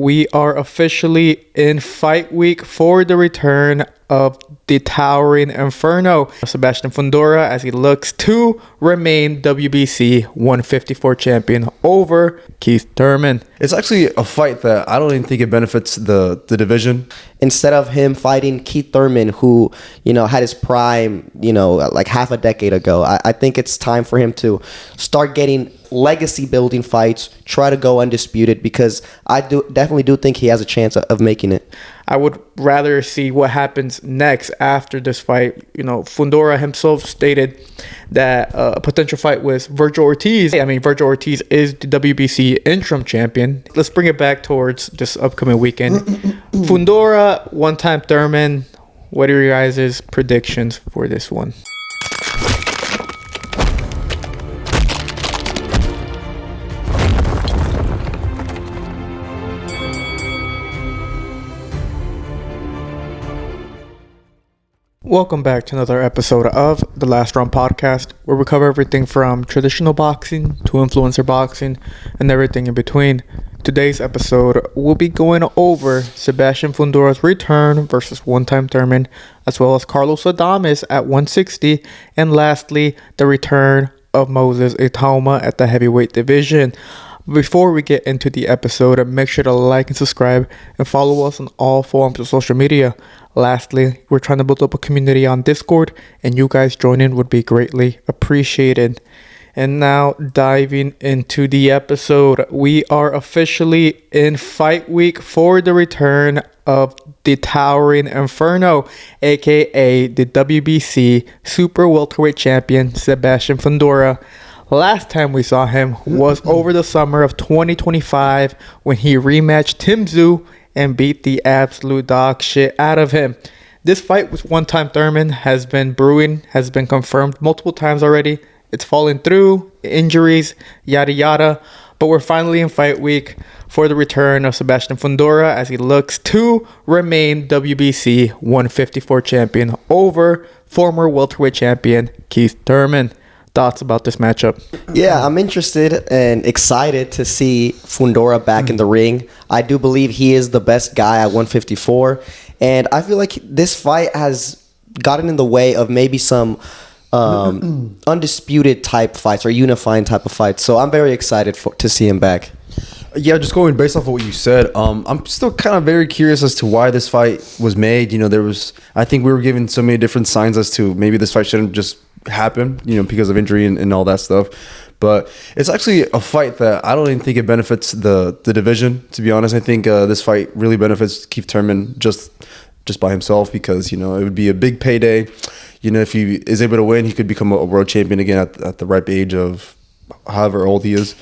we are officially in fight week for the return of the towering Inferno, Sebastian Fundora, as he looks to remain WBC 154 champion over Keith Thurman. It's actually a fight that I don't even think it benefits the division. Instead of him fighting Keith Thurman, who, had his prime, like half a decade ago, I think it's time for him to start getting legacy building fights, try to go undisputed, because I definitely do think he has a chance of making it. I would rather see what happens next after this fight. Fundora himself stated that a potential fight with Vergil Ortiz. Vergil Ortiz is the WBC interim champion. Let's bring it back towards this upcoming weekend. Fundora, one-time Thurman. What are your guys' predictions for this one? Welcome back to another episode of the Last Round Podcast, where we cover everything from traditional boxing to influencer boxing and everything in between. Today's episode, we'll be going over Sebastian Fundora's return versus one-time Thurman, as well as Carlos Adames at 160, and lastly, the return of Moses Itauma at the heavyweight division. Before we get into the episode, make sure to like and subscribe and follow us on all forms of social media. Lastly, we're trying to build up a community on Discord, and you guys joining would be greatly appreciated. And now, diving into the episode, we are officially in fight week for the return of the towering Inferno, aka the WBC Super Welterweight Champion Sebastian Fundora. Last time we saw him was over the summer of 2025 when he rematched Tim Tszyu and beat the absolute dog shit out of him. This fight with one-time Thurman has been brewing, has been confirmed multiple times already. It's fallen through, injuries, yada yada. But we're finally in fight week for the return of Sebastian Fundora as he looks to remain WBC 154 champion over former welterweight champion Keith Thurman. Thoughts about this matchup? Yeah, I'm interested and excited to see Fundora back in the ring. I do believe he is the best guy at 154, and I feel like this fight has gotten in the way of maybe some undisputed type fights or unifying type of fights. So I'm very excited to see him back. Yeah, just going based off of what you said, I'm still kind of very curious as to why this fight was made. I think we were given so many different signs as to maybe this fight shouldn't just happen, because of injury and all that stuff. But it's actually a fight that I don't even think it benefits the division, to be honest. I think this fight really benefits Keith Thurman just by himself, because, it would be a big payday. If he is able to win, he could become a world champion again at the ripe age of however old he is.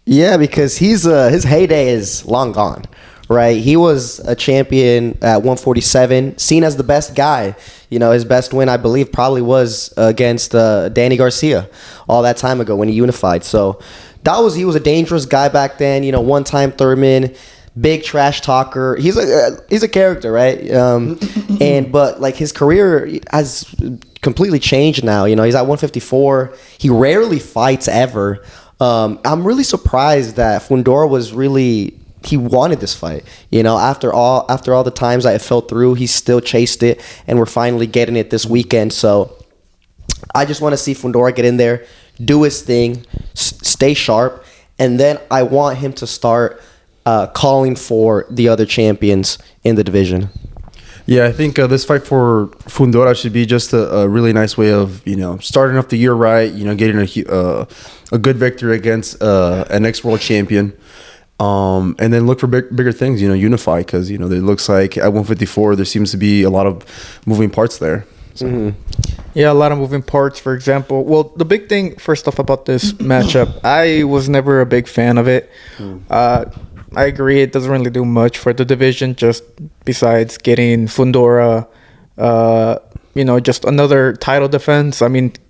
Yeah, because his heyday is long gone, right? He was a champion at 147, seen as the best guy. His best win, I believe, probably was against Danny Garcia all that time ago when he unified. So he was a dangerous guy back then. One-time Thurman, big trash talker. He's a character, right? But like his career has completely changed now. He's at 154. He rarely fights ever. I'm really surprised that Fundora he wanted this fight. After all the times that it fell through, he still chased it, and we're finally getting it this weekend. So I just want to see Fundora get in there, do his thing, stay sharp, and then I want him to start calling for the other champions in the division. Yeah, I think this fight for Fundora should be just a really nice way of, starting off the year right, getting a good victory against an ex-world champion. And then look for bigger things, unify, because, it looks like at 154, there seems to be a lot of moving parts there. So. Mm-hmm. Yeah, a lot of moving parts, for example. Well, the big thing, first off, about this matchup, I was never a big fan of it. I agree, it doesn't really do much for the division, just besides getting Fundora, just another title defense.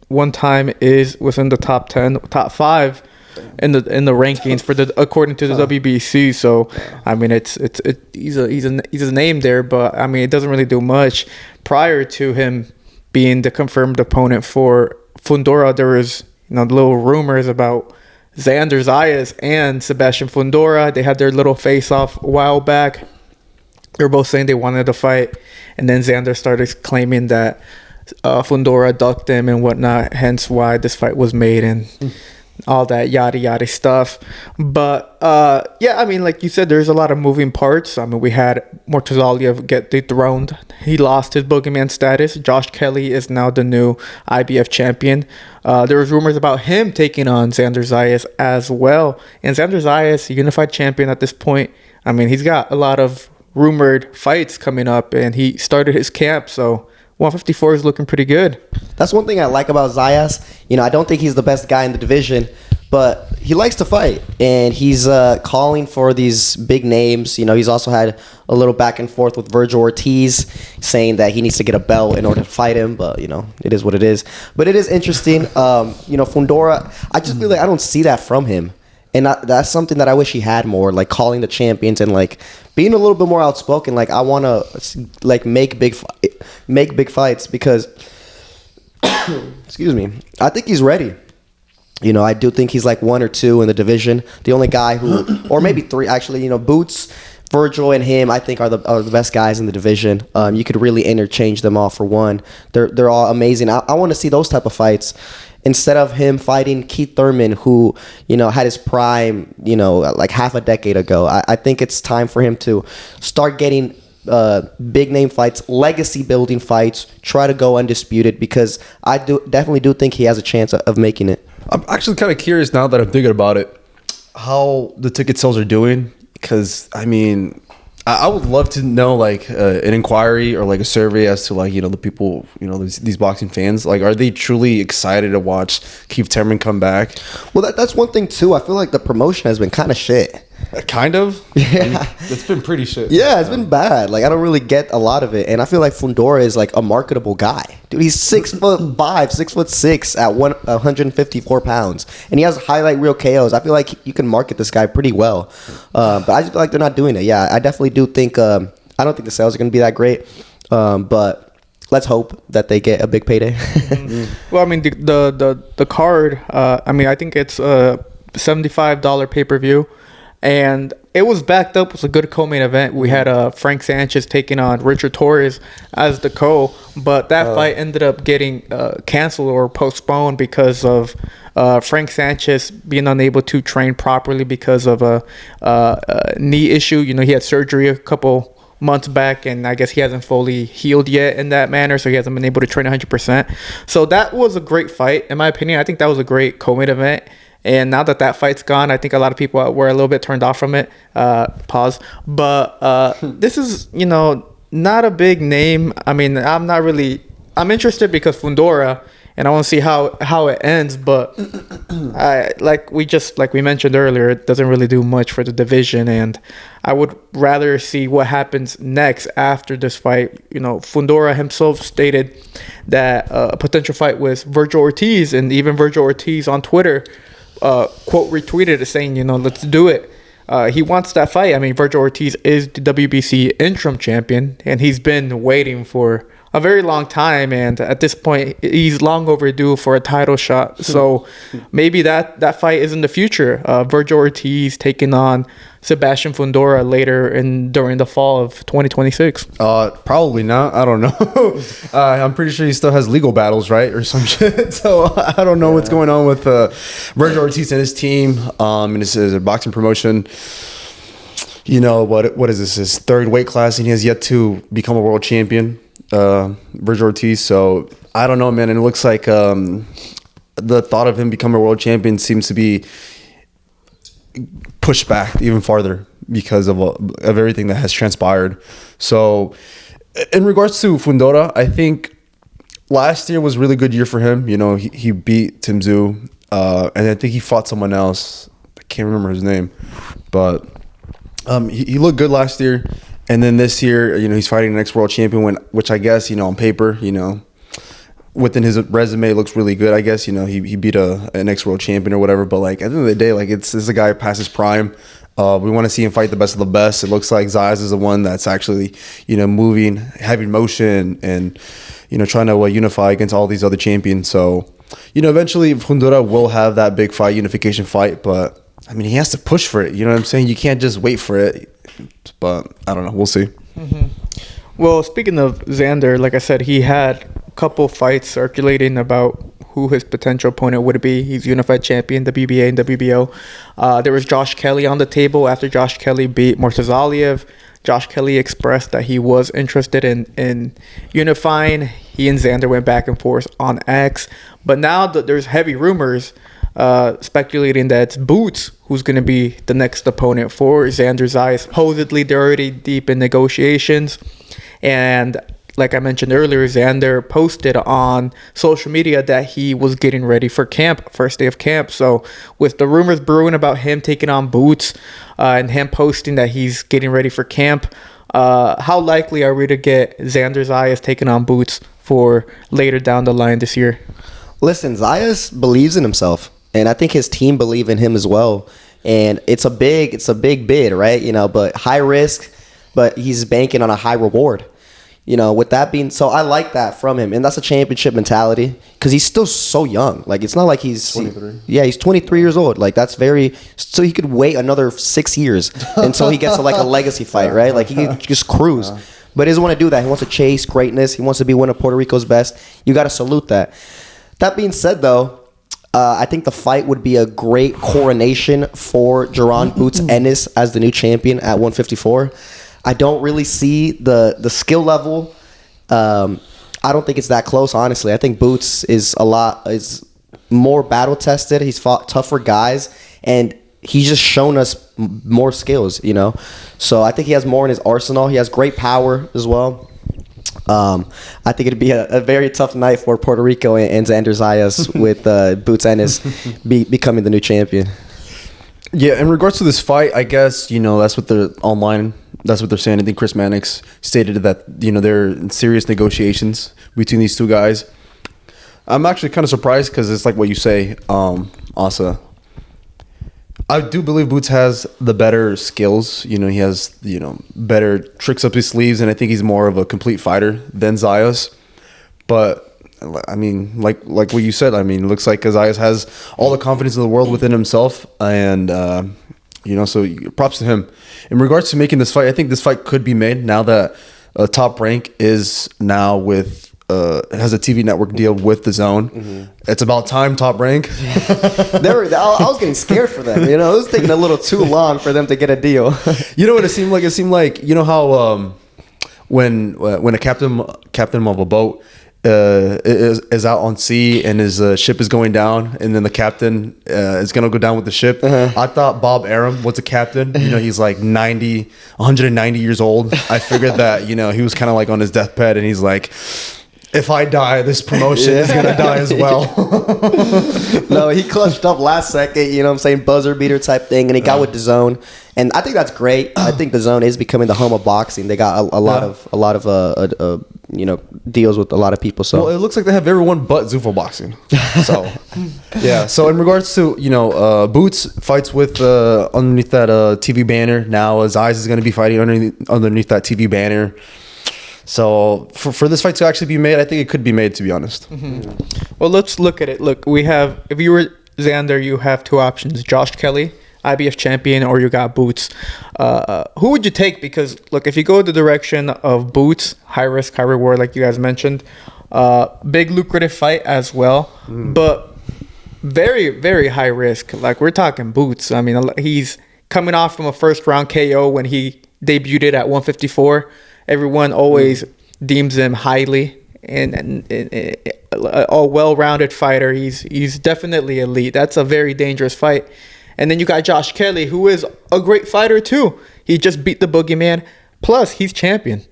One time is within the top 10, top 5 in the rankings for according to the WBC. So he's a name there, but it doesn't really do much. Prior to him being the confirmed opponent for Fundora, there was little rumors about Xander Zayas and Sebastian Fundora. They had their little face-off a while back. They were both saying they wanted to fight, and then Xander started claiming that Fundora ducked him and whatnot, hence why this fight was made and all that yada yada stuff. But yeah, I mean, like you said, there's a lot of moving parts. I mean, we had Mortazaliev get dethroned. He lost his boogeyman status. Josh Kelly is now the new IBF champion. There was rumors about him taking on Xander Zayas as well. And Xander Zayas, unified champion at this point. I mean, he's got a lot of rumored fights coming up, and he started his camp, so 154 is looking pretty good. That's one thing I like about Zayas. You know, I don't think he's the best guy in the division, but he likes to fight, and he's calling for these big names. You know, he's also had a little back and forth with Vergil Ortiz, saying that he needs to get a belt in order to fight him, but, you know, it is what it is. But it is interesting. You know, Fundora, I just feel like I don't see that from him. And that's something that I wish he had more, like calling the champions and like being a little bit more outspoken. Like, I want to like make big fights because, excuse me, I think he's ready. You know, I do think he's like 1 or 2 in the division. The only guy who, or maybe 3 actually. You know, Boots, Vergil, and him, I think are the best guys in the division. You could really interchange them all for one. They're all amazing. I want to see those type of fights. Instead of him fighting Keith Thurman, who, you know, had his prime, you know, like half a decade ago. I think it's time for him to start getting big name fights, legacy building fights, try to go undisputed, because I definitely do think he has a chance of making it. I'm actually kind of curious now that I'm thinking about it, how the ticket sales are doing. Because, I mean, I would love to know, like, an inquiry or, like, a survey as to, like, you know, the people, you know, these boxing fans. Like, are they truly excited to watch Keith Thurman come back? Well, that's one thing, too. I feel like the promotion has been kind of shit. Kind of? Yeah. I mean, it's been pretty shit. Yeah, it's been bad. Like, I don't really get a lot of it. And I feel like Fundora is, like, a marketable guy. Dude, he's 6'5", 6'6" at 154 pounds. And he has highlight reel KOs. I feel like you can market this guy pretty well. But I just feel like they're not doing it. Yeah, I definitely do think, I don't think the sales are going to be that great. But let's hope that they get a big payday. Well, I mean, the card, I mean, I think it's a $75 pay-per-view. And it was backed up with a good co-main event. We had Frank Sanchez taking on Richard Torres as the co, but that fight ended up getting canceled or postponed because of Frank Sanchez being unable to train properly because of a knee issue. You know, he had surgery a couple months back, and I guess he hasn't fully healed yet in that manner, so he hasn't been able to train 100%. So that was a great fight, in my opinion. I think that was a great co-main event. And now that fight's gone, I think a lot of people were a little bit turned off from it. Pause. But this is, you know, not a big name. I mean, I'm interested because Fundora, and I want to see how it ends. But like we mentioned earlier, it doesn't really do much for the division. And I would rather see what happens next after this fight. You know, Fundora himself stated that a potential fight with Vergil Ortiz, and even Vergil Ortiz on Twitter quote retweeted it saying, you know, let's do it. He wants that fight. I mean, Vergil Ortiz is the WBC interim champion, and he's been waiting for a very long time, and at this point he's long overdue for a title shot. So maybe that fight is in the future. Vergil Ortiz taking on Sebastian Fundora later during the fall of 2026. Probably not. I don't know. I'm pretty sure he still has legal battles, right, or some shit. So I don't know what's going on with Vergil Ortiz and his team. And this is a boxing promotion. You know what is this? His third weight class, and he has yet to become a world champion. Vergil Ortiz. So I don't know, man. And it looks like the thought of him becoming a world champion seems to be pushed back even farther because of everything that has transpired. So in regards to Fundora, I think last year was a really good year for him. You know, he beat Tim Tszyu, and I think he fought someone else. I can't remember his name, but he looked good last year. And then this year, you know, he's fighting the next world champion, which I guess, you know, on paper, you know, within his resume looks really good. I guess, you know, he beat an ex-world champion or whatever. But, like, at the end of the day, like, this is a guy past his prime. We want to see him fight the best of the best. It looks like Zayas is the one that's actually, you know, moving, having motion, and, you know, trying to unify against all these other champions. So eventually Fundora will have that big fight, unification fight, but I mean, he has to push for it. You know what I'm saying? You can't just wait for it. But I don't know. We'll see. Well, speaking of Xander, like I said, he had a couple fights circulating about who his potential opponent would be. He's unified champion, WBA and WBO. There was Josh Kelly on the table after Josh Kelly beat Mortazaliev. Josh Kelly expressed that he was interested in unifying. He and Xander went back and forth on X. But now that there's heavy rumors speculating that it's Boots who's going to be the next opponent for Xander Zayas. Supposedly, they're already deep in negotiations. And like I mentioned earlier, Xander posted on social media that he was getting ready for camp, first day of camp. So with the rumors brewing about him taking on Boots and him posting that he's getting ready for camp, how likely are we to get Xander Zayas taking on Boots for later down the line this year? Listen, Zayas believes in himself, and I think his team believe in him as well. And it's a big bid, right? But high risk, but he's banking on a high reward. With that being, so I like that from him, and that's a championship mentality because he's still so young. Like, it's not like he's 23. He's 23 years old. Like, that's so he could wait another 6 years until he gets to like a legacy fight, right? Like, he could just cruise. But he doesn't want to do that. He wants to chase greatness. He wants to be one of Puerto Rico's best. You got to salute that. That being said, though, I think the fight would be a great coronation for Jaron Boots Ennis as the new champion at 154. I don't really see the skill level. I don't think it's that close, honestly. I think Boots is more battle tested. He's fought tougher guys, and he's just shown us more skills, So I think he has more in his arsenal. He has great power as well. I think it'd be a very tough night for Puerto Rico and Xander Zayas with Boots Ennis becoming the new champion. Yeah, in regards to this fight, I guess, that's what they're saying. I think Chris Mannix stated that, they're in serious negotiations between these two guys. I'm actually kind of surprised because it's like what you say, Asa. I do believe Boots has the better skills. He has, better tricks up his sleeves, and I think he's more of a complete fighter than Zayas. But I mean, like what you said, I mean, it looks like Zayas has all the confidence in the world within himself, and so props to him. In regards to making this fight, I think this fight could be made now that Top Rank is now with has a TV network deal with the Zone. Mm-hmm. It's about time, Top Rank. I was getting scared for them. It was taking a little too long for them to get a deal. You know what it seemed like? It seemed like, how when a captain of a boat is out on sea and his ship is going down, and then the captain is gonna go down with the ship. I thought Bob Arum was a captain. He's like 190 years old. I figured that he was kind of like on his deathbed, and he's like, if I die, this promotion is gonna die as well. No, he clutched up last second, buzzer beater type thing, and he got with the Zone, and I think that's great. I think the Zone is becoming the home of boxing. They got a lot of deals with a lot of people. So well, it looks like they have everyone but Zufo Boxing. So yeah. So in regards to Boots fights with underneath that TV banner. Now Zayas is going to be fighting underneath that TV banner. So for this fight to actually be made, I think it could be made, to be honest. Mm-hmm. Well, let's look at it. Look, we have, if you were Xander, you have two options: Josh Kelly, IBF champion, or you got Boots. Who would you take? Because look, if you go the direction of Boots, high risk, high reward, like you guys mentioned, big lucrative fight as well, but very, very high risk. Like, we're talking Boots. I mean, he's coming off from a first round KO when he debuted at 154. Everyone always deems him highly and a well-rounded fighter. He's definitely elite. That's a very dangerous fight. And then you got Josh Kelly, who is a great fighter too. He just beat the boogeyman. Plus, he's champion.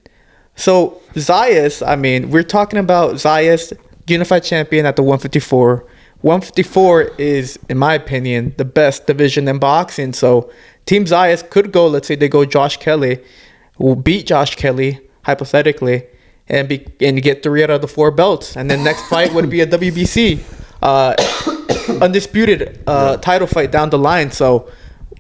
So Zayas, I mean, we're talking about Zayas, unified champion at the 154. 154 is, in my opinion, the best division in boxing. So Team Zayas could go, let's say they go Josh Kelly, will beat Josh Kelly, hypothetically, and get 3 out of the 4 belts. And then next fight would be a WBC undisputed title fight down the line. So,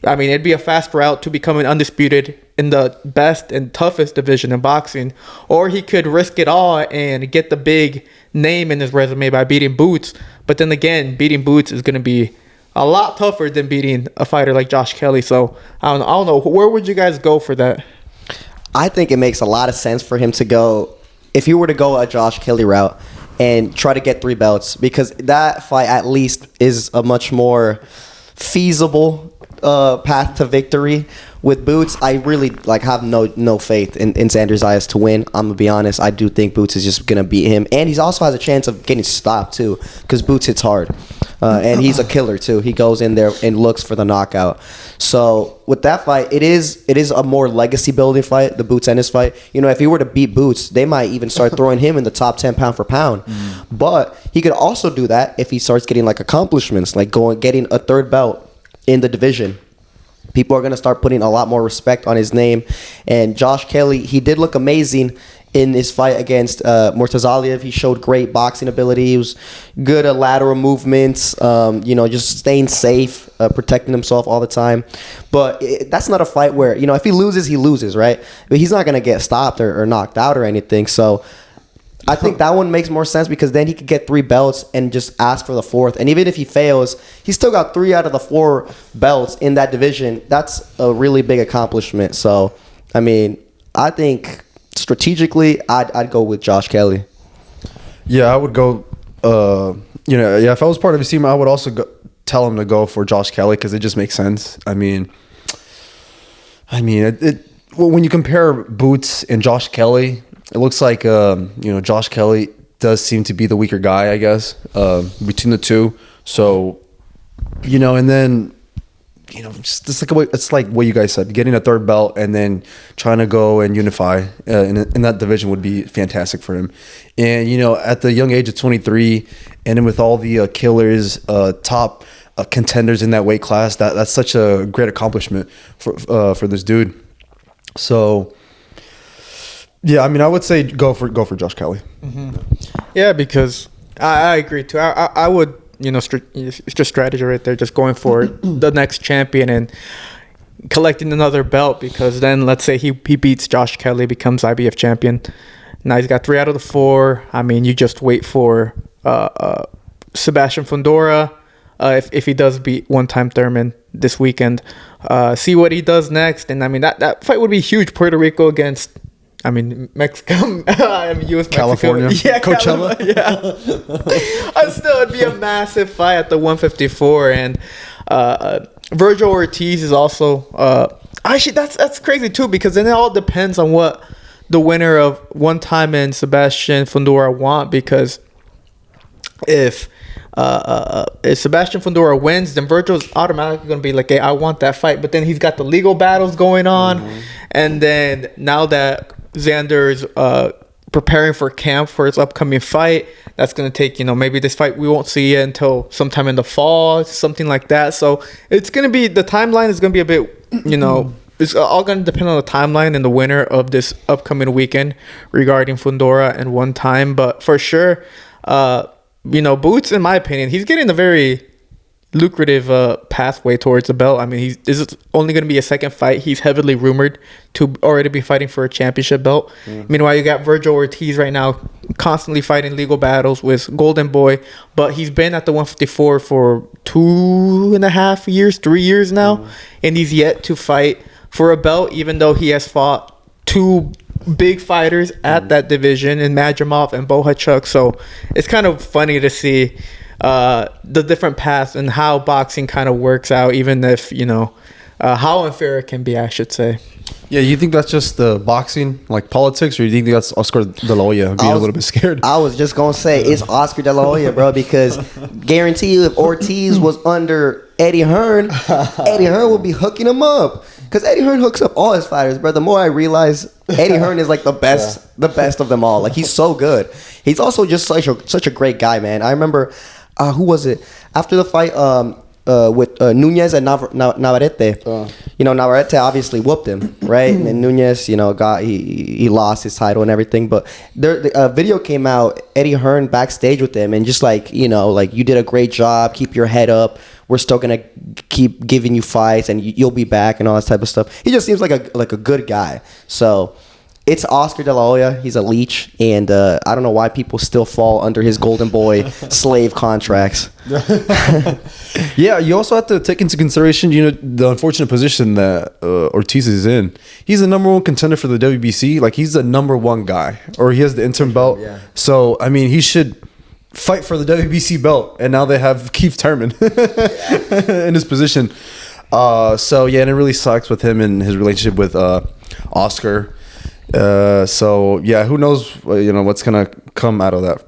I mean, it'd be a fast route to becoming undisputed in the best and toughest division in boxing. Or he could risk it all and get the big name in his resume by beating Boots. But then again, beating Boots is going to be a lot tougher than beating a fighter like Josh Kelly. So I don't know. Where would you guys go for that? I think it makes a lot of sense for him to go, if he were to go a Josh Kelly route and try to get 3 belts, because that fight at least is a much more feasible path to victory. With Boots, I really have no faith in Xander Zayas to win. I'm gonna be honest. I do think Boots is just gonna beat him, and he also has a chance of getting stopped too, because Boots hits hard, and he's a killer too. He goes in there and looks for the knockout. So with that fight, it is a more legacy building fight, the Boots Ennis fight. If he were to beat Boots, they might even start throwing him in the top 10 pound for pound. But he could also do that if he starts getting accomplishments, getting a 3rd belt in the division. People are going to start putting a lot more respect on his name. And Josh Kelly, he did look amazing in his fight against Murtazaliev. He showed great boxing ability. He was good at lateral movements, just staying safe, protecting himself all the time. But that's not a fight where, if he loses, he loses, right? But he's not going to get stopped or knocked out or anything. So I think that one makes more sense, because then he could get 3 belts and just ask for the 4th. And even if he fails, he's still got 3 out of the 4 belts in that division. That's a really big accomplishment. So, I think strategically, I'd go with Josh Kelly. Yeah, I would go. If I was part of his team, I would also tell him to go for Josh Kelly, because it just makes sense. When you compare Boots and Josh Kelly, it looks like Josh Kelly does seem to be the weaker guy, I guess, between the two. So, and then it's like what you guys said, getting a 3rd belt and then trying to go and unify in that division would be fantastic for him. And at the young age of 23, and then with all the killers, top contenders in that weight class, that's such a great accomplishment for this dude. So. Yeah, I would say go for Josh Kelly. Mm-hmm. Yeah, because I agree too. I would, it's just strategy right there, just going for the next champion and collecting another belt, because then let's say he beats Josh Kelly, becomes IBF champion. Now he's got 3 out of the 4. You just wait for Sebastian Fundora, if he does beat one-time Thurman this weekend. See what he does next, and that fight would be huge. Puerto Rico against. Mexico, U.S. California, yeah, Coachella. It'd be a massive fight at the 154, and Vergil Ortiz is also actually that's crazy too, because then it all depends on what the winner of One Time and Sebastian Fundora want, because if Sebastian Fundora wins, then Vergil's automatically going to be like, hey, I want that fight. But then he's got the legal battles going on, and then now that Xander's preparing for camp for his upcoming fight, that's going to take, maybe this fight we won't see it until sometime in the fall, something like that. So it's going to be, the timeline is going to be a bit, it's all going to depend on the timeline and the winner of this upcoming weekend regarding Fundora and One Time. But for sure, Boots, in my opinion, he's getting a very lucrative pathway towards the belt. This is only going to be a 2nd fight. He's heavily rumored to already be fighting for a championship belt. Meanwhile, you got Vergil Ortiz right now constantly fighting legal battles with Goldenboy, but he's been at the 154 for 2.5 years, 3 years now, and he's yet to fight for a belt, even though he has fought 2 big fighters at that division in Madrimov and Bohachuk. So it's kind of funny to see the different paths and how boxing kind of works out, even if how unfair it can be, I should say. Yeah, you think that's just the boxing, politics, or you think that's Oscar De La Hoya being a little bit scared? I was just gonna say it's Oscar De La Hoya, bro, because guarantee you, if Ortiz was under Eddie Hearn, Eddie Hearn would be hooking him up, because Eddie Hearn hooks up all his fighters, bro. The more I realize, Eddie Hearn is the best of them all. He's so good. He's also just such a great guy, man. I remember, who was it after the fight? With Nunez and Navarrete. Navarrete obviously whooped him, right? And Nunez, he lost his title and everything. But the video came out, Eddie Hearn backstage with him, and just you did a great job. Keep your head up. We're still gonna keep giving you fights, and you'll be back, and all that type of stuff. He just seems like a good guy. So It's Oscar De La Hoya. He's a leech, and I don't know why people still fall under his Goldenboy slave contracts. Yeah, you also have to take into consideration, the unfortunate position that Ortiz is in. He's the number one contender for the WBC. Like, he's the number one guy, or he has the interim belt. Yeah. So, I mean, he should fight for the WBC belt, and now they have Keith Thurman in his position. So, yeah, and it really sucks with him and his relationship with Oscar. So yeah, who knows what's gonna come out of that.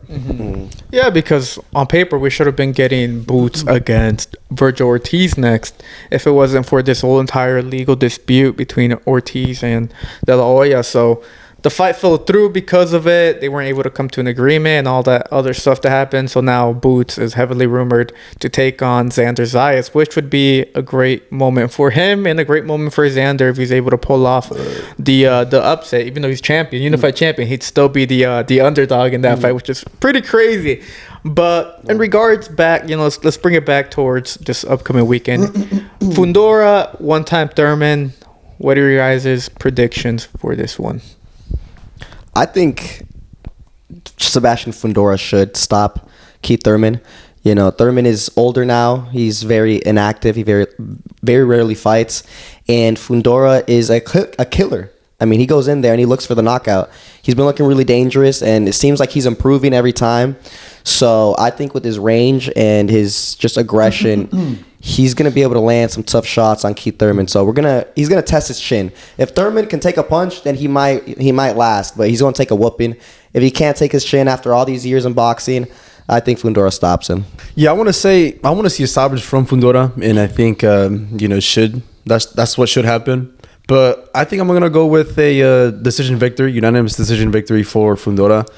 Yeah, because on paper we should have been getting boots against Vergil Ortiz next if it wasn't for this whole entire legal dispute between Ortiz and De La Hoya. So the fight fell through because of it. They weren't able to come to an agreement and all that other stuff that happened. So now Boots is heavily rumored to take on Xander Zayas, which would be a great moment for him and a great moment for Xander if he's able to pull off the upset. Even though he's champion, unified champion, he'd still be the underdog in that fight, which is pretty crazy. But in regards back, let's bring it back towards this upcoming weekend. Fundora, one-time Thurman. What are your guys' predictions for this one? I think Sebastian Fundora should stop Keith Thurman. Thurman is older now. He's very inactive. He very, very rarely fights. And Fundora is a killer. I mean, he goes in there and he looks for the knockout. He's been looking really dangerous, and it seems like he's improving every time. So I think with his range and his just aggression, he's going to be able to land some tough shots on Keith Thurman. So he's going to test his chin. If Thurman can take a punch, then he might last, but he's going to take a whooping. If he can't take his chin after all these years in boxing, I think Fundora stops him. Yeah, I want to see a stoppage from Fundora, and I think that's what should happen. But I think I'm going to go with a unanimous decision victory for Fundora.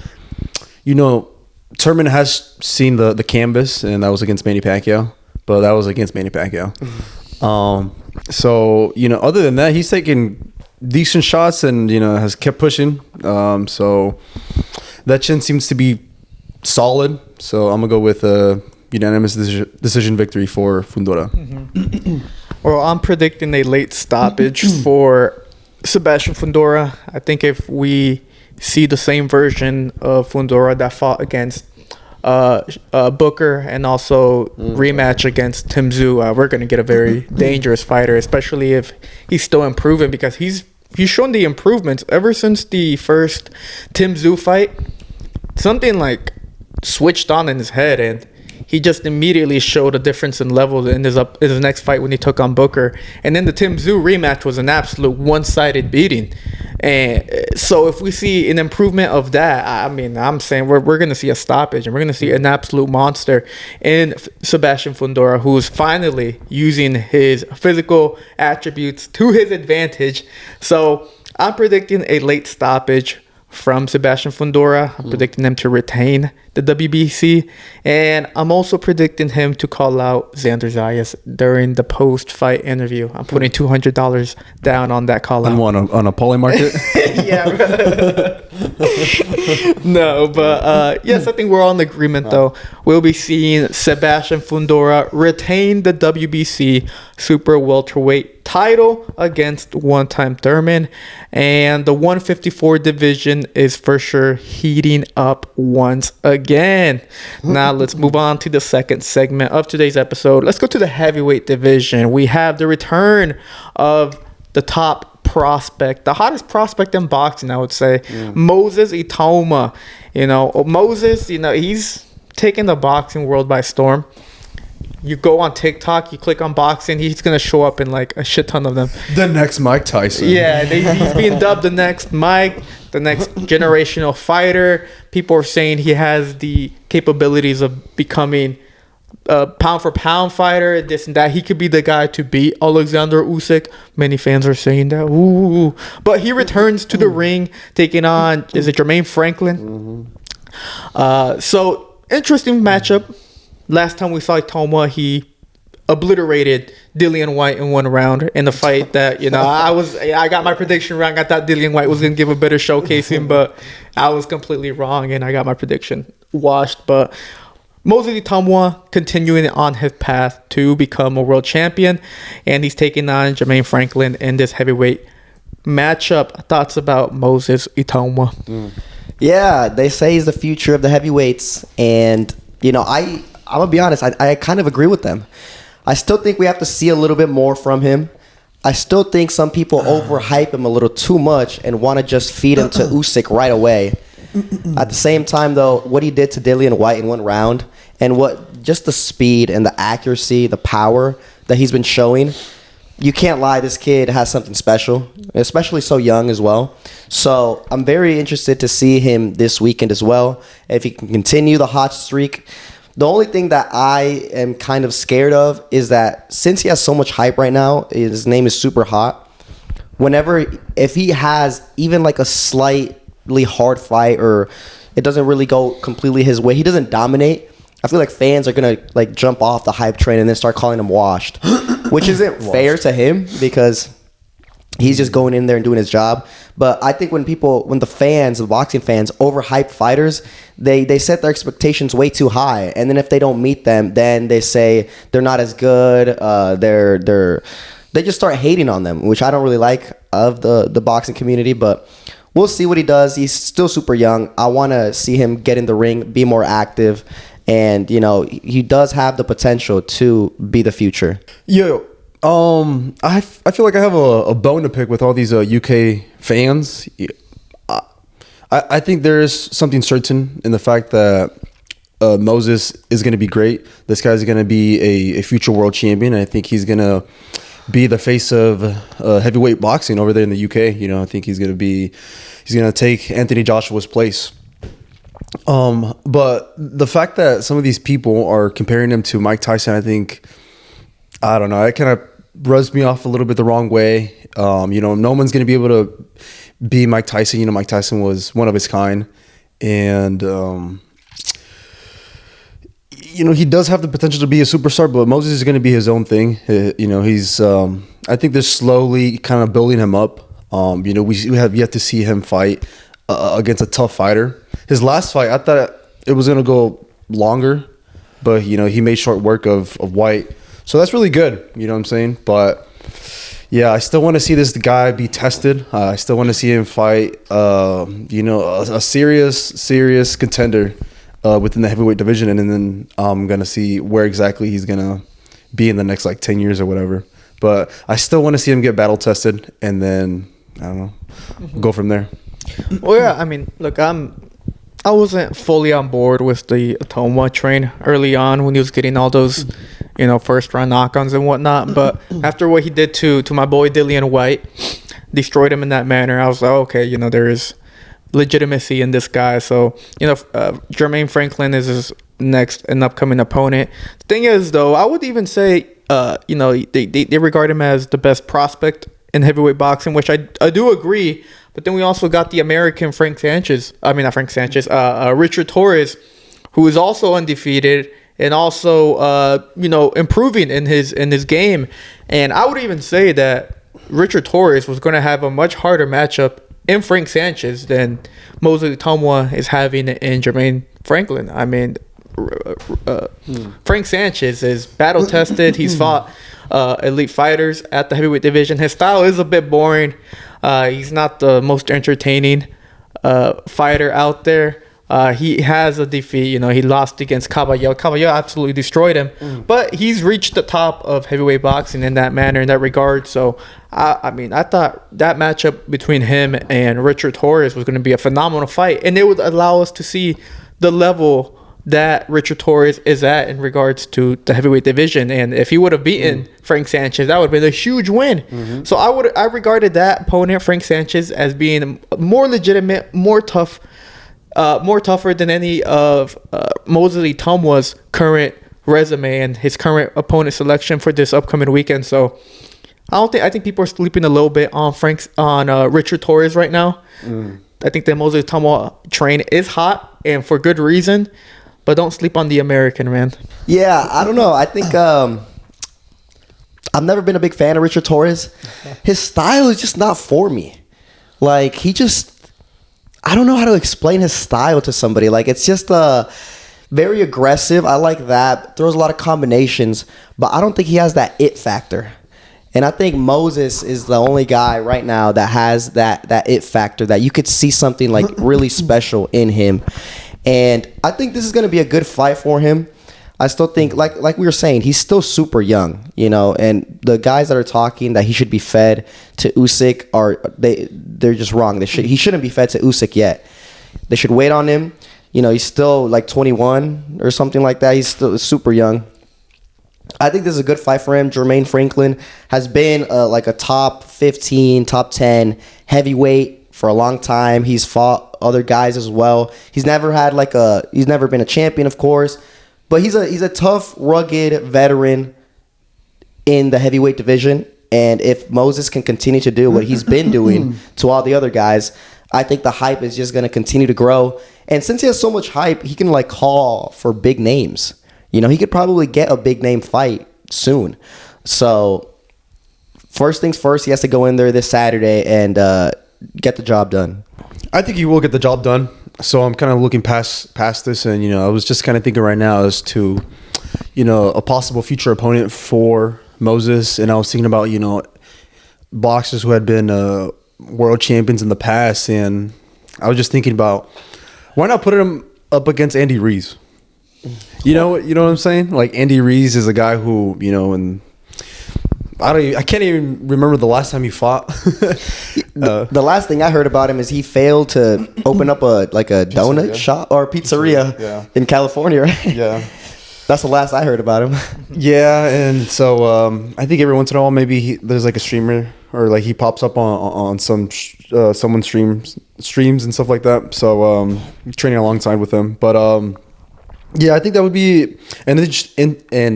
Thurman has seen the canvas, and that was against Manny Pacquiao. But that was against Manny Pacquiao. So, other than that, he's taken decent shots and, has kept pushing. So that chin seems to be solid. So I'm going to go with a unanimous decision victory for Fundora. Well, I'm predicting a late stoppage for Sebastian Fundora. I think if we see the same version of Fundora that fought against Booker and also rematch against Tim Tszyu, we're going to get a very dangerous fighter, especially if he's still improving, because he's shown the improvements ever since the first Tim Tszyu fight. Something like switched on in his head, and he just immediately showed a difference in level in his next fight when he took on Booker. And then the Tim Tszyu rematch was an absolute one-sided beating. And so if we see an improvement of that, I mean, I'm saying we're going to see a stoppage, and we're going to see an absolute monster in Sebastian Fundora, who's finally using his physical attributes to his advantage. So I'm predicting a late stoppage from Sebastian Fundora. I'm predicting him to retain the WBC, and I'm also predicting him to call out Xander Zayas during the post-fight interview. I'm putting $200 down on that call out. On a polling market? Yeah. No, but yes, I think we're all in agreement, though. We'll be seeing Sebastian Fundora retain the WBC super welterweight title against one-time Thurman, and the 154 division is for sure heating up once again. Now let's move on to the second segment of today's episode. Let's go to the heavyweight division. We have the return of the top prospect, the hottest prospect in boxing, I would say, Moses Itauma. Moses, he's taken the boxing world by storm. You go on TikTok, you click on boxing, he's going to show up in like a shit ton of them. The next Mike Tyson. Yeah, he's being dubbed the next Mike, the next generational fighter. People are saying he has the capabilities of becoming a pound for pound fighter, this and that. He could be the guy to beat Alexander Usyk. Many fans are saying that. Ooh. But he returns to the ring, taking on, is it Jermaine Franklin? So, interesting matchup. Last time we saw Itauma, he obliterated Dillian White in one round in the fight that, I got my prediction wrong. I thought Dillian White was going to give a better showcasing, but I was completely wrong, and I got my prediction washed. But Moses Itauma continuing on his path to become a world champion, and he's taking on Jermaine Franklin in this heavyweight matchup, thoughts about Moses Itauma. Yeah, they say he's the future of the heavyweights, and I'm gonna be honest. I kind of agree with them. I still think we have to see a little bit more from him. I still think some people overhype him a little too much and want to just feed him to Usyk right away. At the same time, though, what he did to Dillian White in one round, and just the speed and the accuracy, the power that he's been showing, you can't lie, this kid has something special, especially so young as well. So I'm very interested to see him this weekend as well. If he can continue the hot streak. The only thing that I am kind of scared of is that since he has so much hype right now, his name is super hot. If he has even like a slightly hard fight or it doesn't really go completely his way, he doesn't dominate, I feel like fans are going to like jump off the hype train and then start calling him washed, which isn't fair to him because he's just going in there and doing his job. But I think when the boxing fans overhype fighters, they set their expectations way too high. And then if they don't meet them, then they say they're not as good. They just start hating on them, which I don't really like of the boxing community. But we'll see what he does. He's still super young. I want to see him get in the ring, be more active. And, he does have the potential to be the future. Yo, I feel like I have a bone to pick with all these UK fans. I think there is something certain in the fact that Moses is going to be great. This guy's going to be a future world champion. I think he's going to be the face of heavyweight boxing over there in the UK. I think he's going to take Anthony Joshua's place. But the fact that some of these people are comparing him to Mike Tyson, I don't know, it kind of rubs me off a little bit the wrong way. No one's going to be able to be Mike Tyson. Mike Tyson was one of his kind. And, he does have the potential to be a superstar, but Moses is going to be his own thing. He's, I think they're slowly kind of building him up. We have yet to see him fight against a tough fighter. His last fight, I thought it was going to go longer, but, he made short work of White. So that's really good, you know what I'm saying? But, yeah, I still want to see this guy be tested. I still want to see him fight, a serious contender within the heavyweight division. And then I'm going to see where exactly he's going to be in the next, 10 years or whatever. But I still want to see him get battle tested and then, I don't know, go from there. Well, yeah, look, I wasn't fully on board with the Itauma train early on when he was getting all those, first round knockouts and whatnot. But after what he did to my boy Dillian White, destroyed him in that manner, I was like, okay, there is legitimacy in this guy. So, Jermaine Franklin is his next and upcoming opponent. The thing is, though, I would even say, they regard him as the best prospect in heavyweight boxing, which I do agree. But then we also got the American Richard Torres, who is also undefeated and also, improving in his game. And I would even say that Richard Torres was going to have a much harder matchup in Frank Sanchez than Moses Itauma is having in Jermaine Franklin. Frank Sanchez is battle tested. He's fought elite fighters at the heavyweight division. His style is a bit boring. He's not the most entertaining fighter out there. He has a defeat. He lost against Caballero. Caballero absolutely destroyed him. But he's reached the top of heavyweight boxing in that manner, in that regard. So, I thought that matchup between him and Richard Torres was going to be a phenomenal fight. And it would allow us to see the level that Richard Torres is at in regards to the heavyweight division. And if he would have beaten Frank Sanchez, that would have been a huge win. So I regarded that opponent, Frank Sanchez, as being more legitimate, more tougher than any of Moses Itauma's current resume and his current opponent selection for this upcoming weekend. So I think people are sleeping a little bit on Richard Torres right now. I think the Moses Itauma train is hot and for good reason. But don't sleep on the American, man. Yeah, I don't know. I think I've never been a big fan of Richard Torres. His style is just not for me. I don't know how to explain his style to somebody. It's just very aggressive. I like that. Throws a lot of combinations. But I don't think he has that it factor. And I think Moses is the only guy right now that has that it factor, that you could see something like really special in him. And I think this is going to be a good fight for him. I still think, like we were saying, he's still super young, and the guys that are talking that he should be fed to Usyk they're just wrong. He shouldn't be fed to Usyk yet. They should wait on him. He's still like 21 or something like that. He's still super young. I think this is a good fight for him. Jermaine Franklin has been like a top 15, top 10 heavyweight for a long time. He's fought other guys as well. He's never been a champion, of course, but he's a tough, rugged veteran in the heavyweight division. And if Moses can continue to do what he's been doing to all the other guys, I think the hype is just going to continue to grow. And since he has so much hype, he can like call for big names. He could probably get a big name fight soon. So first things first, he has to go in there this Saturday and get the job done. I think he will get the job done. So I'm kind of looking past this, and I was just kind of thinking right now as to a possible future opponent for Moses, and I was thinking about boxers who had been world champions in the past, and I was just thinking about why not put him up against Andy Ruiz. You know what I'm saying? Like Andy Ruiz is a guy who and I can't even remember the last time he fought. The last thing I heard about him is he failed to open up a donut shop or pizzeria in California, right? Yeah. That's the last I heard about him. Yeah, and so I think every once in a while maybe there's like a streamer or like he pops up on some someone's streams and stuff like that. So training alongside with him, but yeah, I think that would be an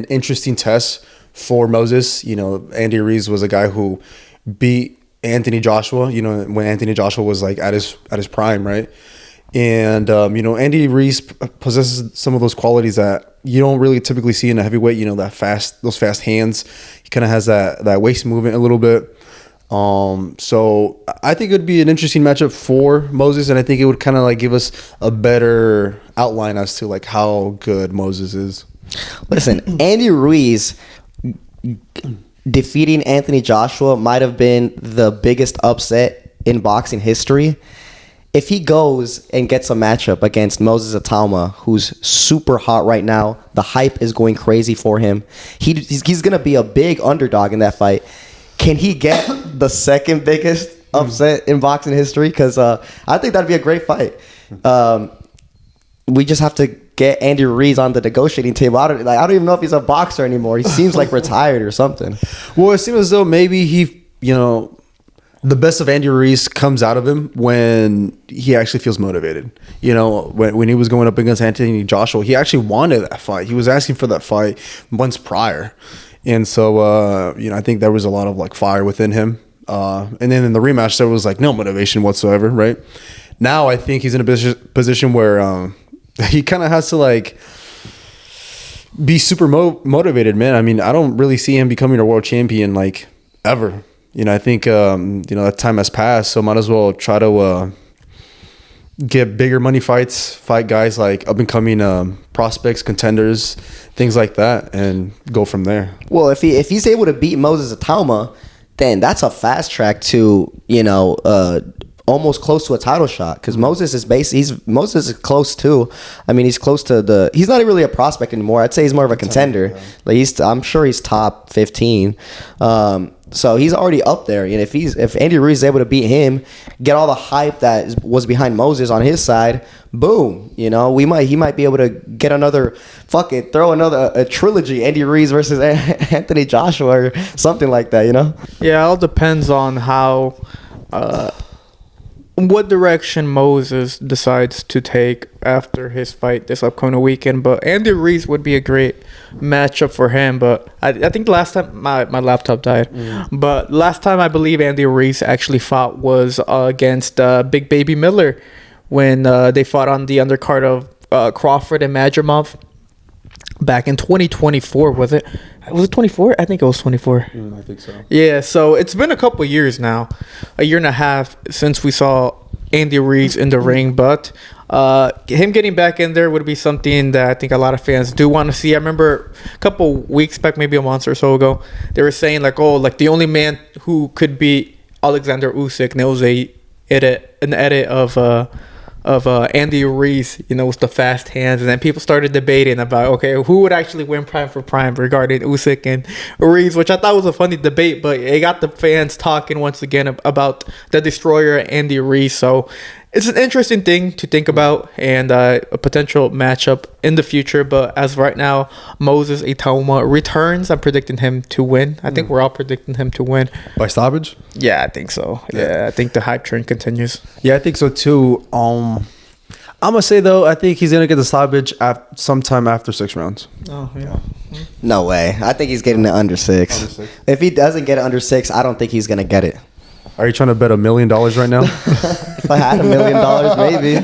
interesting test for Moses. Andy Ruiz was a guy who beat Anthony Joshua, when Anthony Joshua was like at his prime, right? And Andy Ruiz possesses some of those qualities that you don't really typically see in a heavyweight. Those fast hands. He kind of has that waist movement a little bit. So I think it would be an interesting matchup for Moses, and I think it would kind of like give us a better outline as to like how good Moses is. Listen, Andy Ruiz defeating Anthony Joshua might have been the biggest upset in boxing history. If he goes and gets a matchup against Moses Itauma, who's super hot right now, the hype is going crazy for him. He's going to be a big underdog in that fight. Can he get the second biggest upset in boxing history? Because I think that'd be a great fight. We just have to get Andy Ruiz on the negotiating table. I don't even know if he's a boxer anymore. He seems like retired or something. Well, it seems as though maybe the best of Andy Ruiz comes out of him when he actually feels motivated. When he was going up against Anthony Joshua, he actually wanted that fight. He was asking for that fight months prior. And so, I think there was a lot of like fire within him. And then in the rematch, there was like no motivation whatsoever, right? Now I think he's in a position where he kind of has to like be super motivated, man. I mean, I don't really see him becoming a world champion like ever. I think, that time has passed, so might as well try to get bigger money fights, fight guys like up and coming prospects, contenders, things like that, and go from there. Well, if he's able to beat Moses Itauma, then that's a fast track to almost close to a title shot, because Moses is close to. I mean, he's close to he's not really a prospect anymore. I'd say he's more of a contender. Yeah. Like I'm sure he's top 15. So he's already up there, and if Andy Ruiz is able to beat him, get all the hype that was behind Moses on his side, boom, he might be able to get throw another trilogy, Andy Ruiz versus Anthony Joshua or something like that, Yeah, it all depends on how what direction Moses decides to take after his fight this upcoming weekend. But Andy Ruiz would be a great matchup for him. But I think the last time my laptop died. But last time I believe Andy Ruiz actually fought was against Big Baby Miller when they fought on the undercard of Crawford and Madrimov back in 2024. Was it 24? I think it was 24. I think so. Yeah, so it's been a couple years now, a year and a half since we saw Andy Ruiz in the ring, but him getting back in there would be something that I think a lot of fans do want to see. I remember a couple weeks back, maybe a month or so ago, they were saying like, oh, like the only man who could beat Alexander Usyk, and it was an edit of Andy Ruiz, with the fast hands, and then people started debating about, okay, who would actually win prime for prime regarding Usyk and Ruiz, which I thought was a funny debate, but it got the fans talking once again about the destroyer Andy Ruiz. So it's an interesting thing to think about and a potential matchup in the future. But as of right now, Moses Itauma returns. I'm predicting him to win. I think we're all predicting him to win. By stoppage? Yeah, I think so. Yeah, I think the hype train continues. Yeah, I think so too. I'm going to say, though, I think he's going to get the stoppage sometime after 6 rounds. Oh, yeah. No way. I think he's getting it under 6. Under 6. If he doesn't get it under 6, I don't think he's going to get it. Are you trying to bet $1 million right now? If I had $1 million, maybe.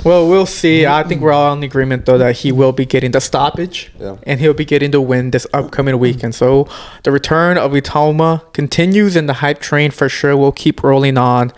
Well, we'll see. I think we're all in agreement, though, that he will be getting the stoppage, and he'll be getting the win this upcoming weekend. So the return of Itauma continues, and the hype train for sure will keep rolling on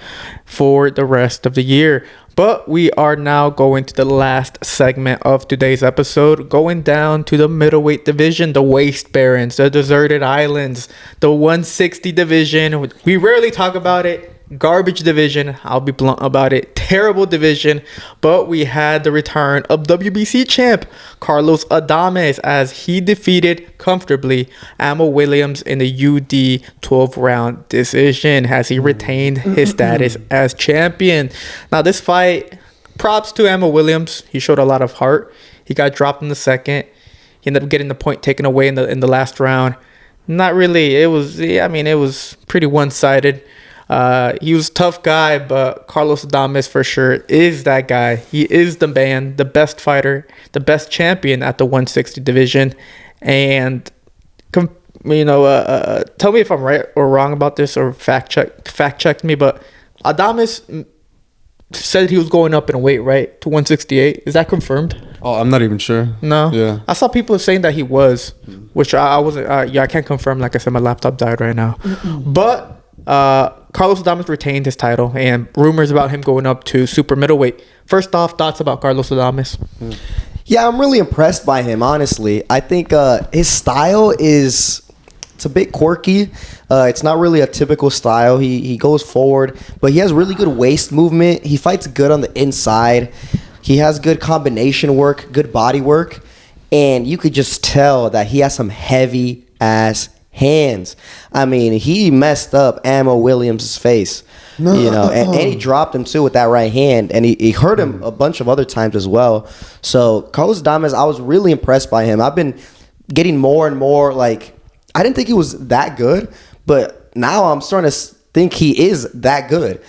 for the rest of the year. But we are now going to the last segment of today's episode, going down to the middleweight division, the Waste Barons, the Deserted Islands, the 160 division. We rarely talk about it. Garbage division. I'll be blunt about it. Terrible division. But we had the return of WBC champ Carlos Adames as he defeated comfortably Amo Williams in the UD 12-round decision as he retained his status as champion. Now this fight, props to Amo Williams. He showed a lot of heart. He got dropped in the second. He ended up getting the point taken away in the last round. Not really. It was pretty one-sided. He was a tough guy, but Carlos Adames for sure is that guy. He is the man, the best fighter, the best champion at the 160 division. And tell me if I'm right or wrong about this, or fact check me. But Adames said he was going up in weight, right, to 168. Is that confirmed? Oh, I'm not even sure. No. Yeah. I saw people saying that he was, which I wasn't. I can't confirm. Like I said, my laptop died right now, but. Carlos Adames retained his title, and rumors about him going up to super middleweight. First off, thoughts about Carlos Adames? Yeah, I'm really impressed by him, honestly. I think his style it's a bit quirky. It's not really a typical style. He goes forward, but he has really good waist movement. He fights good on the inside. He has good combination work, good body work, and you could just tell that he has some heavy ass hands. I mean, he messed up Amo Williams' face, and he dropped him too with that right hand, and he hurt him a bunch of other times as well. So Carlos Adames, I was really impressed by him. I've been getting more and more like, I didn't think he was that good, but now I'm starting to think he is that good.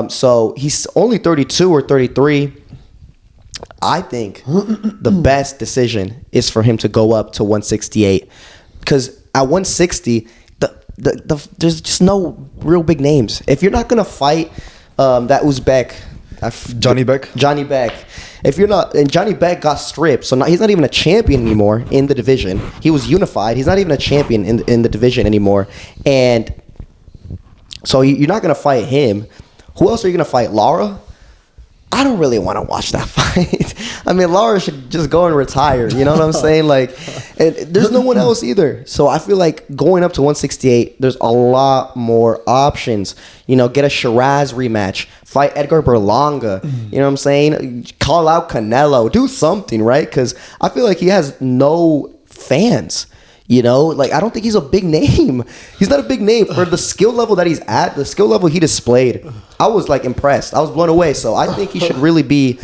So he's only 32 or 33. I think the best decision is for him to go up to 168, because at 160, there's just no real big names. If you're not gonna fight that Uzbek, Johnny Beck. If you're not, and Johnny Beck got stripped, so he's not even a champion anymore in the division. He was unified. He's not even a champion in the division anymore, and so you're not gonna fight him. Who else are you gonna fight? Lara? I don't really want to watch that fight. I mean, Lara should just go and retire. You know what I'm saying? Like, and there's no one else either. So I feel like going up to 168, there's a lot more options. Get a Shiraz rematch, fight Edgar Berlanga. You know what I'm saying? Call out Canelo, do something, right? Because I feel like he has no fans. I don't think he's a big name. He's not a big name for the skill level that he's at, the skill level he displayed. I was impressed. I was blown away. So I think he should really be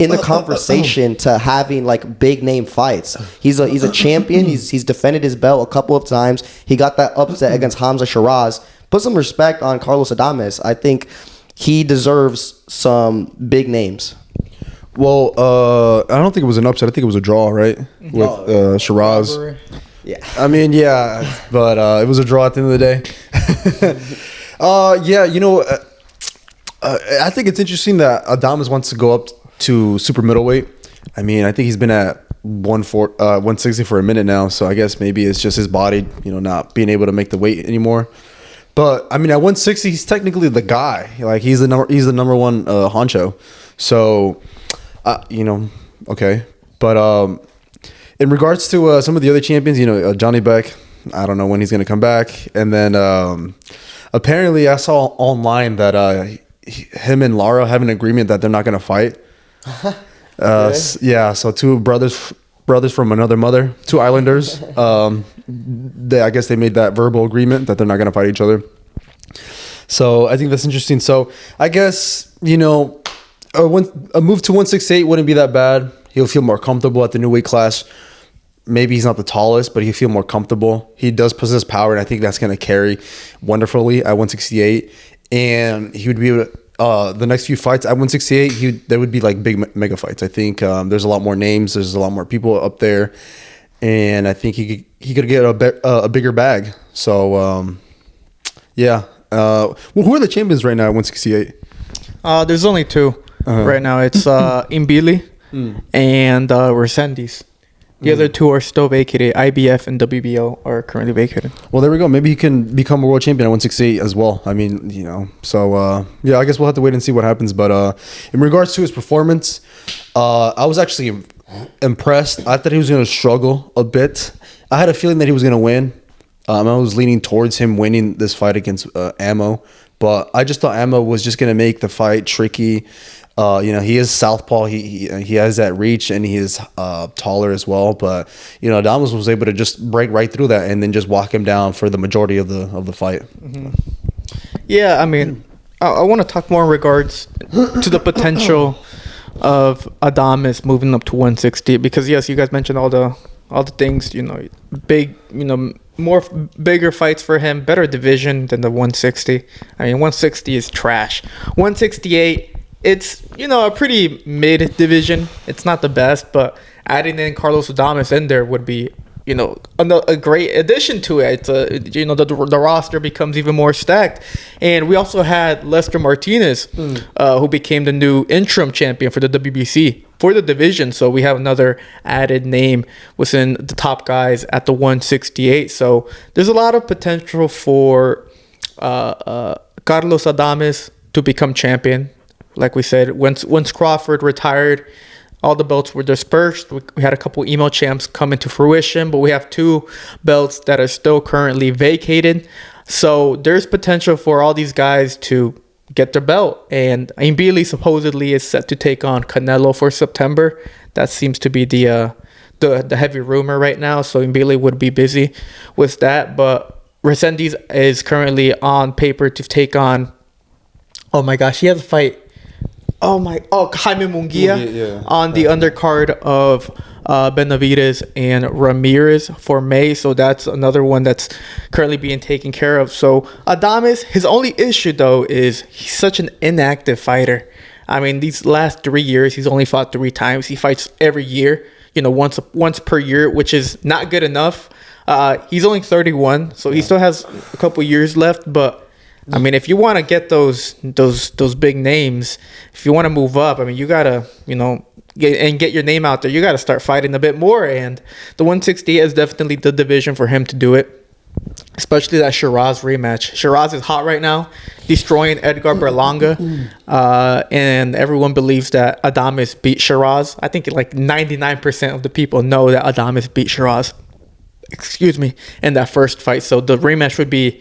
in the conversation to having big name fights. He's a champion. He's defended his belt a couple of times. He got that upset against Hamza Shiraz. Put some respect on Carlos Adames. I think he deserves some big names. Well, I don't think it was an upset. I think it was a draw, right? With Shiraz. Yeah. I mean, yeah, but it was a draw at the end of the day. I think it's interesting that Adames wants to go up to super middleweight. I mean, I think he's been at 160 for a minute now, so I guess maybe it's just his body, not being able to make the weight anymore. But I mean, at 160, he's technically the guy. Like he's the number one honcho. So, okay. But in regards to some of the other champions, Johnny Beck, I don't know when he's gonna come back. And then apparently, I saw online that him and Lara have an agreement that they're not gonna fight. Yeah. So two brothers from another mother, two islanders. I guess they made that verbal agreement that they're not going to fight each other. So I think that's interesting. So I guess a move to 168 wouldn't be that bad. He'll feel more comfortable at the new weight class. Maybe he's not the tallest, but he'll feel more comfortable. He does possess power, and I think that's going to carry wonderfully at 168. And he would be able to, the next few fights at 168, there would be like big mega fights. I think there's a lot more names. There's a lot more people up there, and I think he could get a bigger bag. So yeah. Who are the champions right now at 168? There's only two right now. It's Imbili and Resendiz. The other two are still vacated. IBF and WBO are currently vacated. Well, there we go. Maybe he can become a world champion at 168 as well. I mean, so yeah, I guess we'll have to wait and see what happens. But in regards to his performance, I was actually impressed. I thought he was going to struggle a bit. I had a feeling that he was going to win. I was leaning towards him winning this fight against Ammo, but I just thought Ammo was just going to make the fight tricky. He is southpaw. He has that reach, and he is taller as well. But Adames was able to just break right through that and then just walk him down for the majority of the fight. Mm-hmm. Yeah, I mean, I want to talk more in regards to the potential of Adames moving up to 160 because yes, you guys mentioned all the things. Big, bigger fights for him, better division than the 160. I mean, 160 is trash. 168. It's, a pretty mid division. It's not the best, but adding in Carlos Adames in there would be, a great addition to it. It's the roster becomes even more stacked. And we also had Lester Martinez, who became the new interim champion for the WBC for the division. So we have another added name within the top guys at the 168. So there's a lot of potential for Carlos Adames to become champion. Like we said, once Crawford retired, all the belts were dispersed. We had a couple email champs come into fruition, but we have two belts that are still currently vacated. So there's potential for all these guys to get their belt. And Imbili supposedly is set to take on Canelo for September. That seems to be the heavy rumor right now. So Imbili would be busy with that. But Resendiz is currently on paper to take on, oh my gosh, he has a fight. Jaime Munguia on the undercard of Benavidez and Ramirez for May. So that's another one that's currently being taken care of. So Adames, his only issue though is he's such an inactive fighter. I mean, these last 3 years, he's only fought 3 times. He fights every year, once per year, which is not good enough. He's only 31, so he still has a couple years left, but I mean, if you want to get those big names, if you want to move up, I mean, you gotta get your name out there. You gotta start fighting a bit more, and the 160 is definitely the division for him to do it. Especially that Shiraz rematch. Shiraz is hot right now, destroying Edgar Berlanga, and everyone believes that Adames beat Shiraz. I think like 99% of the people know that Adames beat Shiraz. In that first fight. So the rematch would be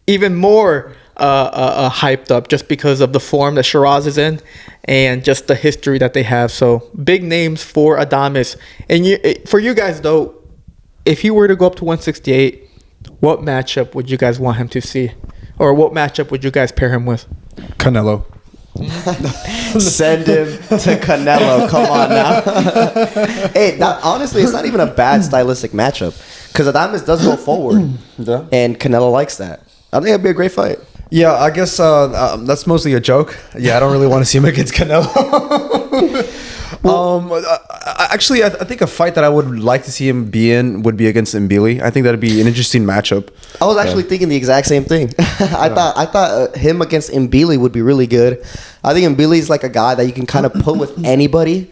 even more hyped up just because of the form that Shiraz is in and just the history that they have. So big names for Adames. And for you guys though, if he were to go up to 168, what matchup would you guys want him to see, or what matchup would you guys pair him with? Canelo. Send him to Canelo. Come on now. Hey, honestly, it's not even a bad stylistic matchup because Adames does go forward, and Canelo likes that. I think it'd be a great fight. Yeah, I guess that's mostly a joke. Yeah, I don't really want to see him against Canelo. Actually, I think a fight that I would like to see him be in would be against Imbili. I think that'd be an interesting matchup. I was actually thinking the exact same thing. I thought him against Imbili would be really good. I think Imbili is like a guy that you can kind of put with anybody.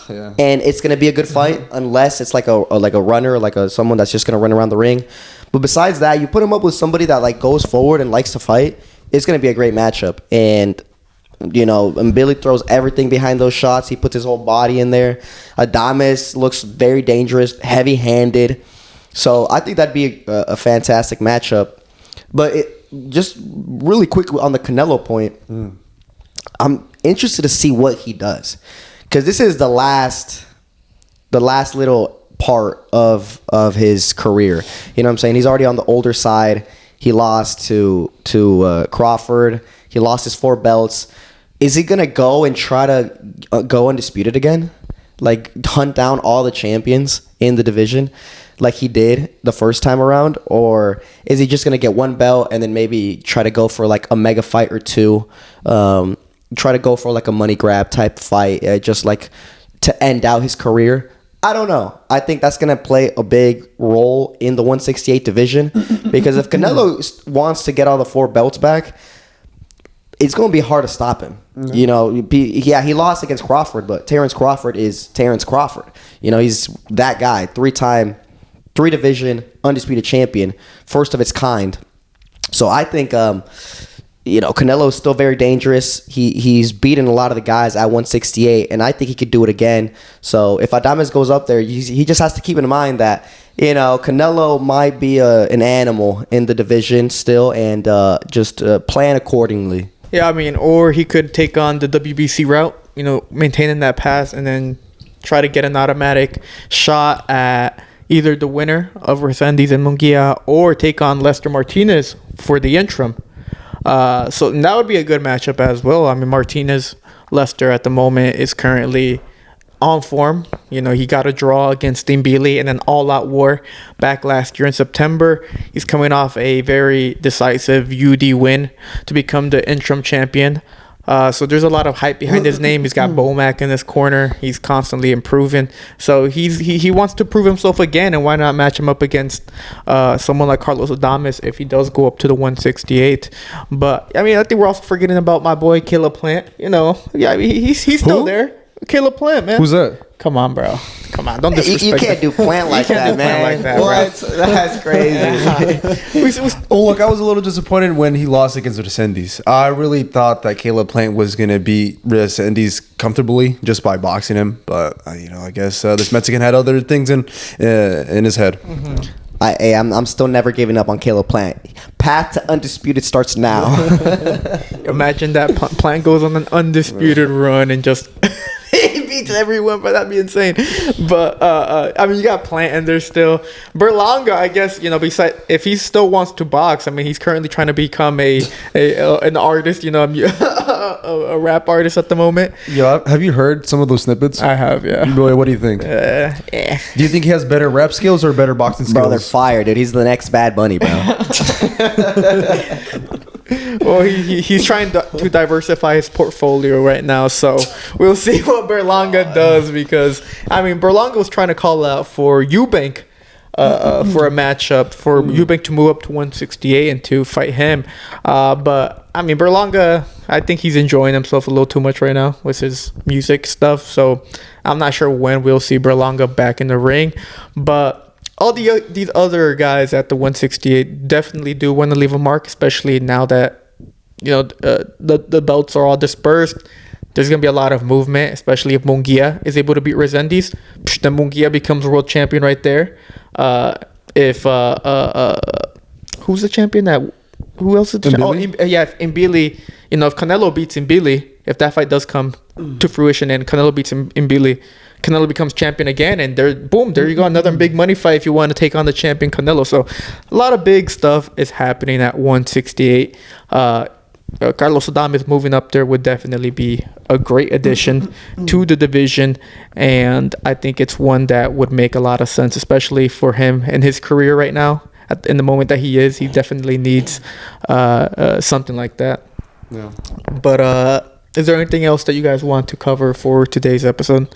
Yeah. And it's gonna be a good fight unless it's like a runner, like someone that's just gonna run around the ring. But besides that, you put him up with somebody that like goes forward and likes to fight. It's gonna be a great matchup. And and Billy throws everything behind those shots. He puts his whole body in there. Adames looks very dangerous, heavy-handed. So I think that'd be a fantastic matchup. But just really quickly on the Canelo point, I'm interested to see what he does, because this is the last little part of his career. You know what I'm saying? He's already on the older side. He lost to Crawford. He lost his 4 belts. Is he gonna go and try to go undisputed again, like hunt down all the champions in the division, like he did the first time around, or is he just gonna get 1 belt and then maybe try to go for like a mega fight or 2, try to go for like a money grab type fight, just like to end out his career? I don't know. I think that's going to play a big role in the 168 division, because if Canelo wants to get all the 4 belts back, it's going to be hard to stop him. Mm-hmm. He lost against Crawford, but Terrence Crawford is Terrence Crawford. He's that guy, 3-time, 3-division, undisputed champion, first of its kind. So I think Canelo is still very dangerous. He's beaten a lot of the guys at 168, and I think he could do it again. So if Adames goes up there, he just has to keep in mind that Canelo might be an animal in the division still, and just plan accordingly. Yeah, or he could take on the WBC route, maintaining that pass and then try to get an automatic shot at either the winner of Resendiz and Munguia, or take on Lester Martinez for the interim. So that would be a good matchup as well. Martinez, Lester at the moment is currently on form. He got a draw against Stimbili in an all-out war back last year in September. He's coming off a very decisive UD win to become the interim champion. So there's a lot of hype behind his name. He's got Bomac in his corner. He's constantly improving. So he wants to prove himself again, and why not match him up against someone like Carlos Adames if he does go up to the 168. But I think we're also forgetting about my boy Caleb Plant. He's still there. Caleb Plant, man. Who's that? Come on, bro. Come on, don't disrespect. You can't do Plant like that, man. What? That's crazy. Look, I was a little disappointed when he lost against Resendiz. I really thought that Caleb Plant was gonna beat Resendiz comfortably just by boxing him, but I guess this Mexican had other things in his head. Mm-hmm. I'm still never giving up on Caleb Plant. Path to undisputed starts now. Imagine that Plant goes on an undisputed run and just he beats everyone, but that'd be insane. But you got Plant and there's still Berlanga. I guess besides, if he still wants to box, he's currently trying to become an artist. A rap artist at the moment. Yeah, have you heard some of those snippets? I have, yeah. Boy, what do you think? Do you think he has better rap skills or better boxing skills? Bro, they're fire, dude. He's the next Bad Bunny, bro. Well, he's trying to diversify his portfolio right now, so we'll see what Berlanga does, because Berlanga was trying to call out for Eubank for a matchup for Eubank to move up to 168 and to fight him, but Berlanga, I think he's enjoying himself a little too much right now with his music stuff, so I'm not sure when we'll see Berlanga back in the ring. But all these other guys at the 168 definitely do want to leave a mark, especially now that the belts are all dispersed. There's going to be a lot of movement, especially if Munguia is able to beat Resendiz. Then Munguia becomes world champion right there. If who's the champion? Who else is the champion? If Mbili, if Canelo beats Mbili, if that fight does come to fruition and Canelo beats Mbili, Canelo becomes champion again, and there you go, another big money fight if you want to take on the champion Canelo. So a lot of big stuff is happening at 168. Carlos Adames moving up there would definitely be a great addition to the division, and I think it's one that would make a lot of sense, especially for him in his career right now. In the moment that he definitely needs something like that. Yeah. But is there anything else that you guys want to cover for today's episode?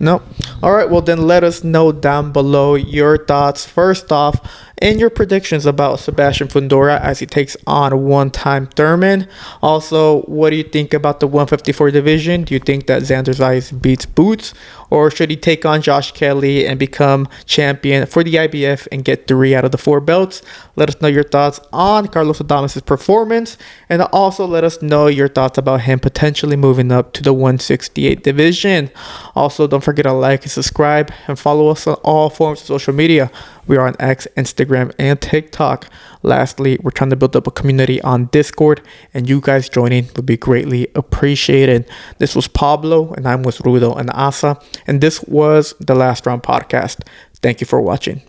No? All right, well then let us know down below your thoughts. First off, and your predictions about Sebastian Fundora as he takes on one-time Thurman. Also, what do you think about the 154 division? Do you think that Xander Zayas beats Boots, or should he take on Josh Kelly and become champion for the IBF and get 3 out of the 4 belts? Let us know your thoughts on Carlos Adames' performance, and also let us know your thoughts about him potentially moving up to the 168 division. Also, don't forget to like and subscribe and follow us on all forms of social media. We are on X, Instagram, and TikTok. Lastly, we're trying to build up a community on Discord, and you guys joining would be greatly appreciated. This was Pablo, and I'm with Ruiz and Asa, and this was the Last Round Podcast. Thank you for watching.